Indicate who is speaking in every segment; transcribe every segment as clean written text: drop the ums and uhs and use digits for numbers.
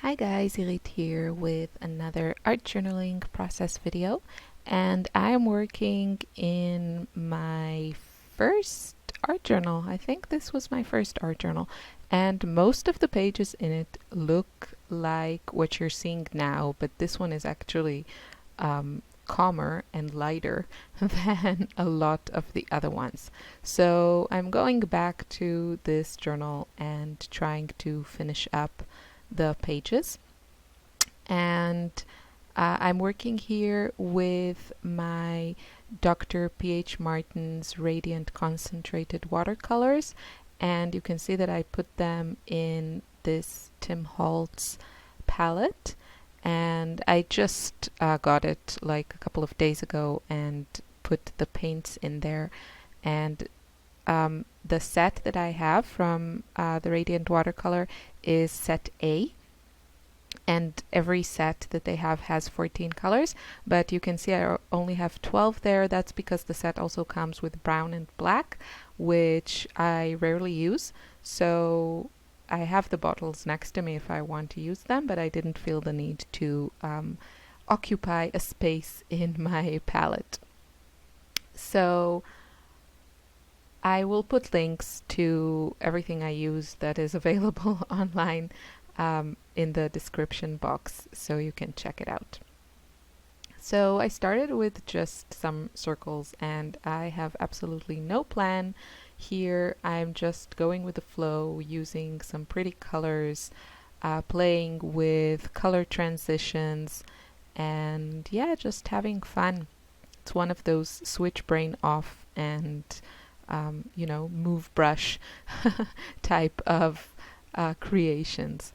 Speaker 1: Hi guys, Irit here with another art journaling process video, and I'm working in my first art journal. I think this was my first art journal, and most of the pages in it look like what you're seeing now, but this one is actually calmer and lighter than a lot of the other ones. So I'm going back to this journal and trying to finish up the pages, and I'm working here with my Dr. P.H. Martin's Radiant Concentrated Watercolors, and you can see that I put them in this Tim Holtz palette, and I just got it like a couple of days ago and put the paints in there. And the set that I have from the Radiant Watercolor is set A, and every set that they have has 14 colors, but you can see I only have 12 there. That's because the set also comes with brown and black, which I rarely use, so I have the bottles next to me if I want to use them, but I didn't feel the need to occupy a space in my palette. So I will put links to everything I use that is available online in the description box so you can check it out. So I started with just some circles, and I have absolutely no plan here. I'm just going with the flow, using some pretty colors, playing with color transitions, and yeah, just having fun. It's one of those switch brain off and move brush type of creations.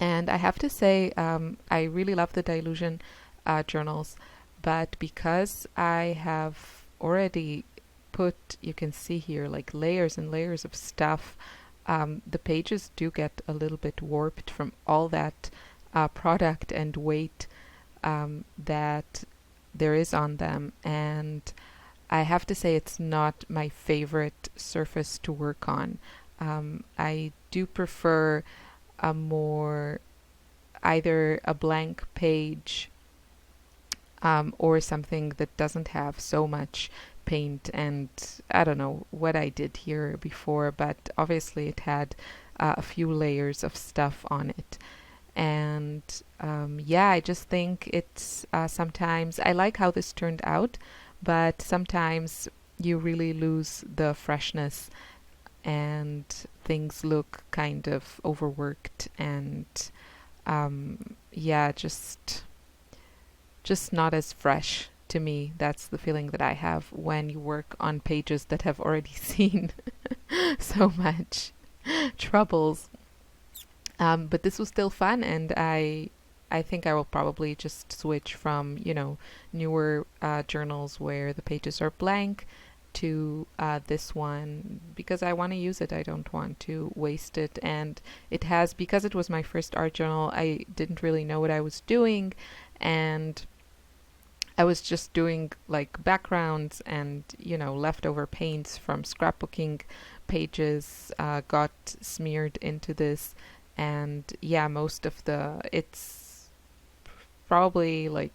Speaker 1: And I have to say, I really love the Dilution journals, but because I have already put, you can see here, like layers and layers of stuff, the pages do get a little bit warped from all that product and weight that there is on them. And I have to say it's not my favorite surface to work on. I do prefer a more either a blank page or something that doesn't have so much paint. And I don't know what I did here before, but obviously it had a few layers of stuff on it. And yeah, I just think it's sometimes I like how this turned out, but sometimes you really lose the freshness and things look kind of overworked, and yeah, just not as fresh to me. That's the feeling that I have when you work on pages that have already seen so much troubles. But this was still fun, and I think I will probably just switch from newer journals where the pages are blank to this one, because I want to use it. I don't want to waste it. And it has, because it was my first art journal, I didn't really know what I was doing, and I was just doing like backgrounds and leftover paints from scrapbooking pages got smeared into this. And yeah, most of it's probably like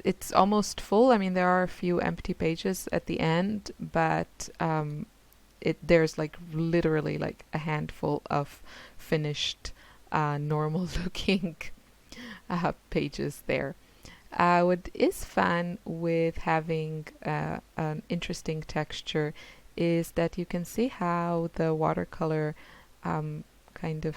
Speaker 1: it's almost full. I mean, there are a few empty pages at the end, but there's like literally like a handful of finished normal looking pages there. What is fun with having an interesting texture is that you can see how the watercolor kind of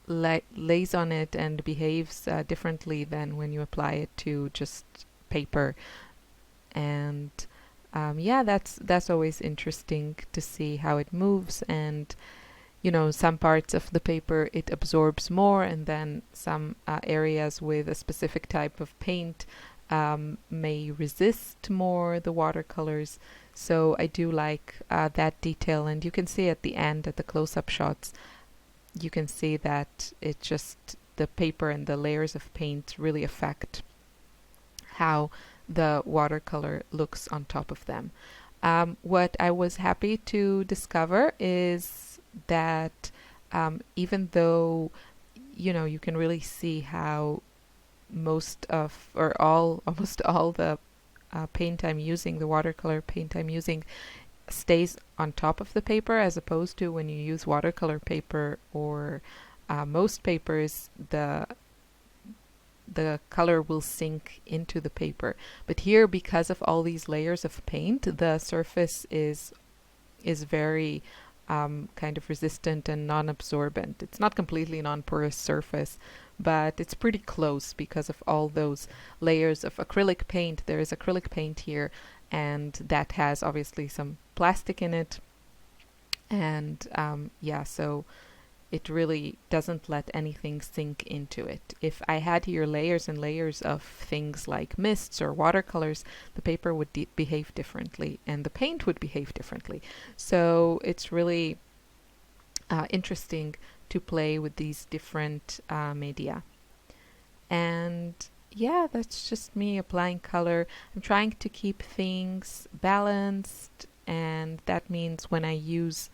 Speaker 1: lays on it and behaves differently than when you apply it to just paper. And yeah, that's always interesting to see how it moves. And some parts of the paper it absorbs more, and then some areas with a specific type of paint may resist more the watercolors. So I do like that detail. And you can see at the end, at the close-up shots, you can see that it just, the paper and the layers of paint really affect how the watercolor looks on top of them. What I was happy to discover is that even though, you can really see how most of, or all, almost all the paint I'm using, the watercolor paint I'm using, stays on top of the paper, as opposed to when you use watercolor paper or most papers, the color will sink into the paper. But here, because of all these layers of paint, the surface is very kind of resistant and non-absorbent. It's not completely non-porous surface, but it's pretty close because of all those layers of acrylic paint. There is acrylic paint here, and that has obviously some plastic in it. And yeah, so it really doesn't let anything sink into it. If I had here layers and layers of things like mists or watercolors, the paper would behave differently and the paint would behave differently. So it's really interesting to play with these different media. And yeah, that's just me applying color. I'm trying to keep things balanced, and that means when I use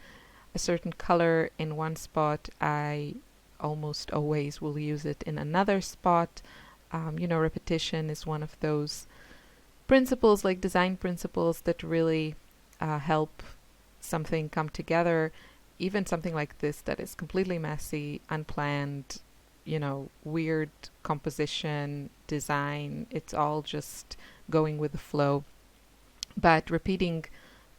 Speaker 1: a certain color in one spot, I almost always will use it in another spot. Repetition is one of those principles, like design principles, that really help something come together. Even something like this that is completely messy, unplanned, weird composition, design, it's all just going with the flow. But repeating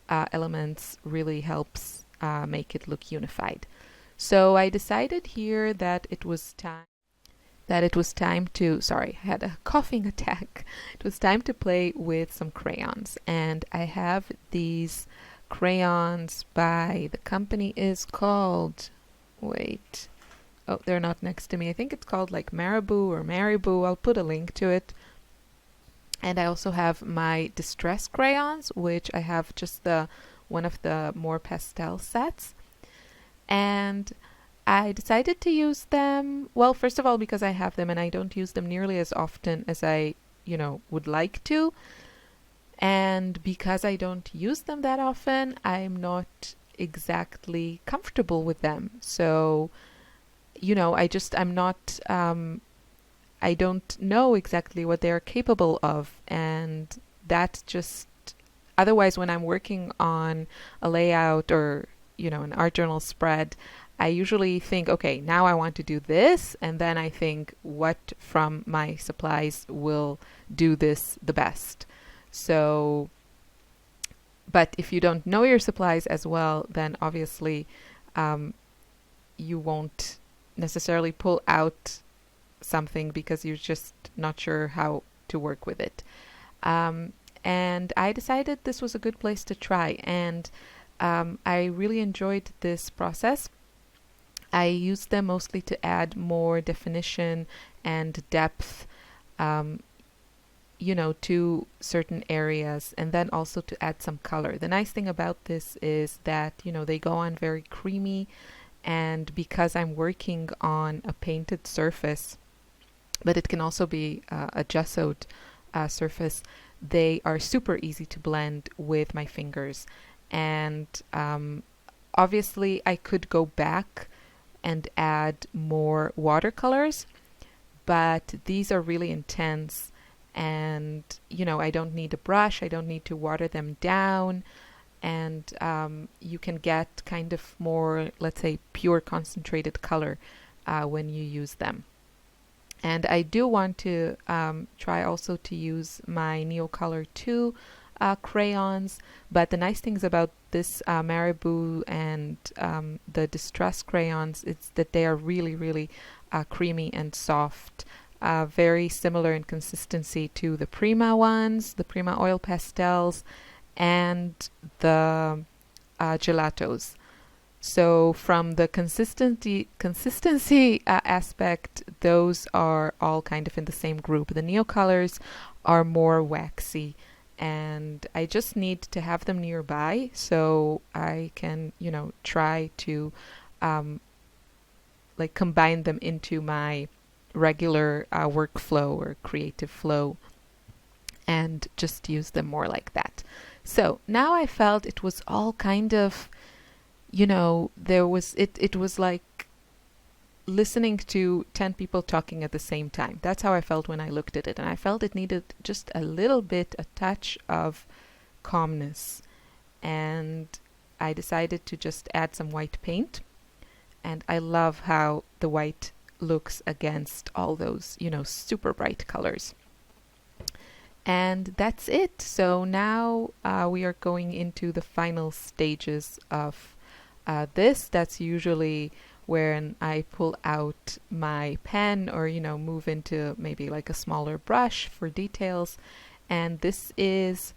Speaker 1: elements really helps make it look unified. So I decided here that it was time to, sorry, I had a coughing attack. It was time to play with some crayons. And I have these crayons by, the company is called, wait, oh, they're not next to me. I think it's called like Marabou. I'll put a link to it. And I also have my distress crayons, which I have just one of the more pastel sets. And I decided to use them, well, first of all, because I have them and I don't use them nearly as often as I, would like to. And because I don't use them that often, I'm not exactly comfortable with them. So, I don't know exactly what they're capable of. And that's just, otherwise, when I'm working on a layout or, an art journal spread, I usually think, okay, now I want to do this. And then I think what from my supplies will do this the best. So, but if you don't know your supplies as well, then obviously you won't necessarily pull out something because you're just not sure how to work with it. And I decided this was a good place to try. And I really enjoyed this process. I used them mostly to add more definition and depth, to certain areas, and then also to add some color. The nice thing about this is that, they go on very creamy, and because I'm working on a painted surface, but it can also be a gessoed surface, they are super easy to blend with my fingers. And obviously I could go back and add more watercolors, but these are really intense, and I don't need a brush, I don't need to water them down, and you can get kind of more, let's say, pure concentrated color when you use them. And I do want to try also to use my Neocolor 2 crayons, but the nice things about this Marabou and the Distress crayons is that they are really, really creamy and soft, very similar in consistency to the Prima ones, the Prima oil pastels, and the gelatos. So from the consistency aspect, those are all kind of in the same group. The Neocolors are more waxy, and I just need to have them nearby so I can, try to like combine them into my regular workflow or creative flow and just use them more like that. So now I felt it was all kind of, it was like listening to 10 people talking at the same time. That's how I felt when I looked at it. And I felt it needed just a little bit, a touch of calmness. And I decided to just add some white paint. And I love how the white looks against all those, super bright colors. And that's it. So now we are going into the final stages of this. That's usually when I pull out my pen or, move into maybe like a smaller brush for details. And this is,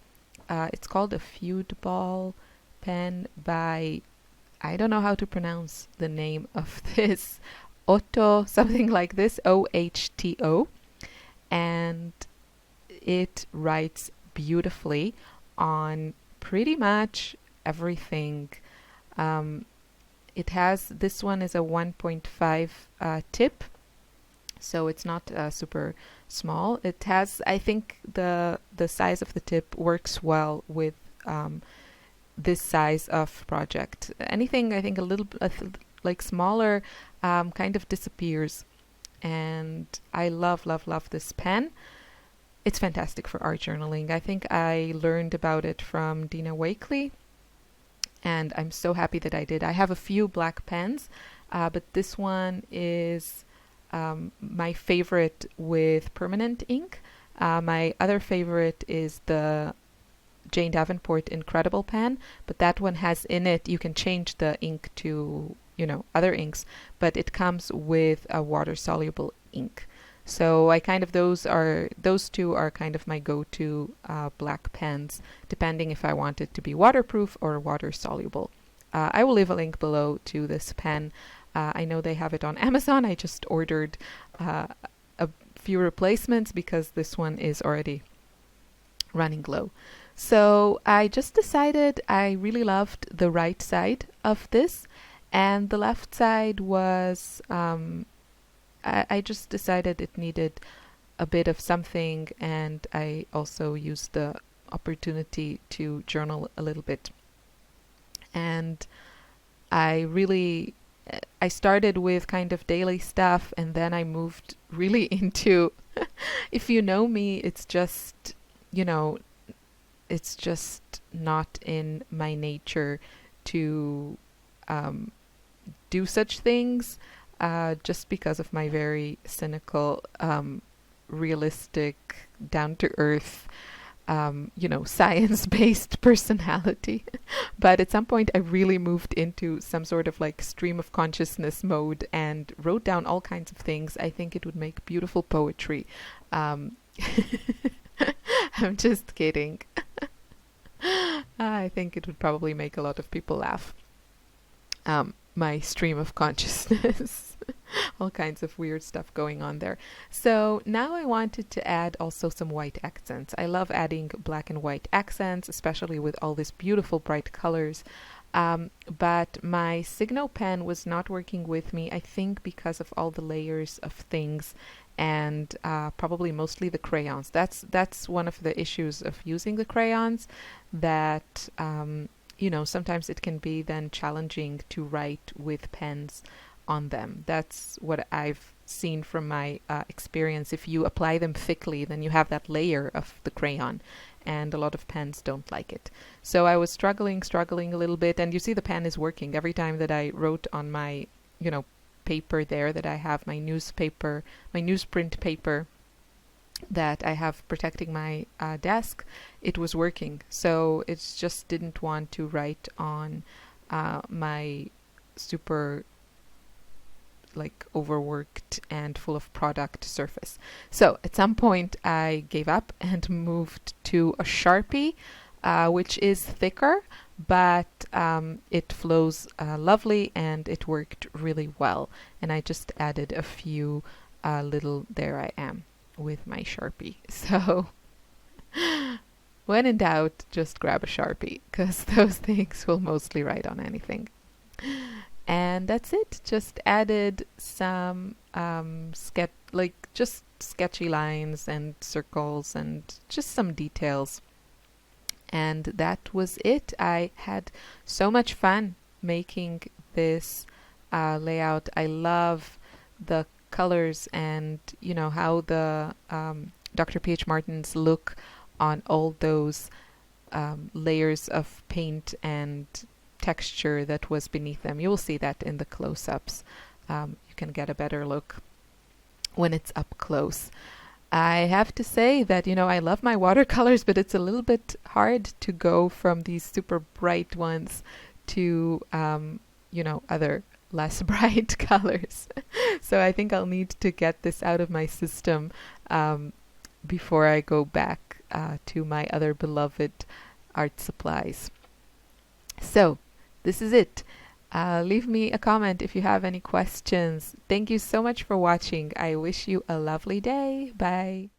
Speaker 1: it's called a Feud Ball pen by, I don't know how to pronounce the name of this, Otto, something like this, OHTO. And it writes beautifully on pretty much everything. It has, this one is a 1.5 tip, so it's not super small. It has, I think the size of the tip works well with this size of project. Anything, I think, a little like smaller kind of disappears. And I love this pen. It's fantastic for art journaling. I think I learned about it from Dina Wakely, and I'm so happy that I did. I have a few black pens, but this one is my favorite with permanent ink. My other favorite is the Jane Davenport Incredible pen, but that one has in it, you can change the ink to, other inks, but it comes with a water-soluble ink. So I kind of, those two are kind of my go-to black pens, depending if I want it to be waterproof or water soluble. I will leave a link below to this pen. I know they have it on Amazon. I just ordered a few replacements because this one is already running low. So I just decided I really loved the right side of this, and the left side was I just decided it needed a bit of something, and I also used the opportunity to journal a little bit. And I started with kind of daily stuff, and then I moved really into, if you know me, it's just, it's just not in my nature to do such things. Just because of my very cynical, realistic, down-to-earth, science-based personality. But at some point I really moved into some sort of like stream of consciousness mode and wrote down all kinds of things. I think it would make beautiful poetry. I'm just kidding. I think it would probably make a lot of people laugh. My stream of consciousness. All kinds of weird stuff going on there. So now I wanted to add also some white accents. I love adding black and white accents, especially with all these beautiful bright colors. But my Signo pen was not working with me, I think because of all the layers of things, and probably mostly the crayons. That's one of the issues of using the crayons, that sometimes it can be then challenging to write with pens on them. That's what I've seen from my experience. If you apply them thickly, then you have that layer of the crayon, and a lot of pens don't like it. So I was struggling a little bit, and you see the pen is working. Every time that I wrote on my, paper there that I have, my newspaper, my newsprint paper that I have protecting my desk, it was working. So it just didn't want to write on my super overworked and full of product surface. So at some point I gave up and moved to a Sharpie, which is thicker, but it flows lovely, and it worked really well. And I just added a few little, there I am with my Sharpie. So when in doubt, just grab a Sharpie, because those things will mostly write on anything. And that's it. Just added some just sketchy lines and circles and just some details. And that was it. I had so much fun making this layout. I love the colors and, how the Dr. P.H. Martins look on all those layers of paint and texture that was beneath them. You will see that in the close-ups. You can get a better look when it's up close. I have to say that, I love my watercolors, but it's a little bit hard to go from these super bright ones to, other less bright colors. So I think I'll need to get this out of my system before I go back to my other beloved art supplies. So this is it. Leave me a comment if you have any questions. Thank you so much for watching. I wish you a lovely day. Bye.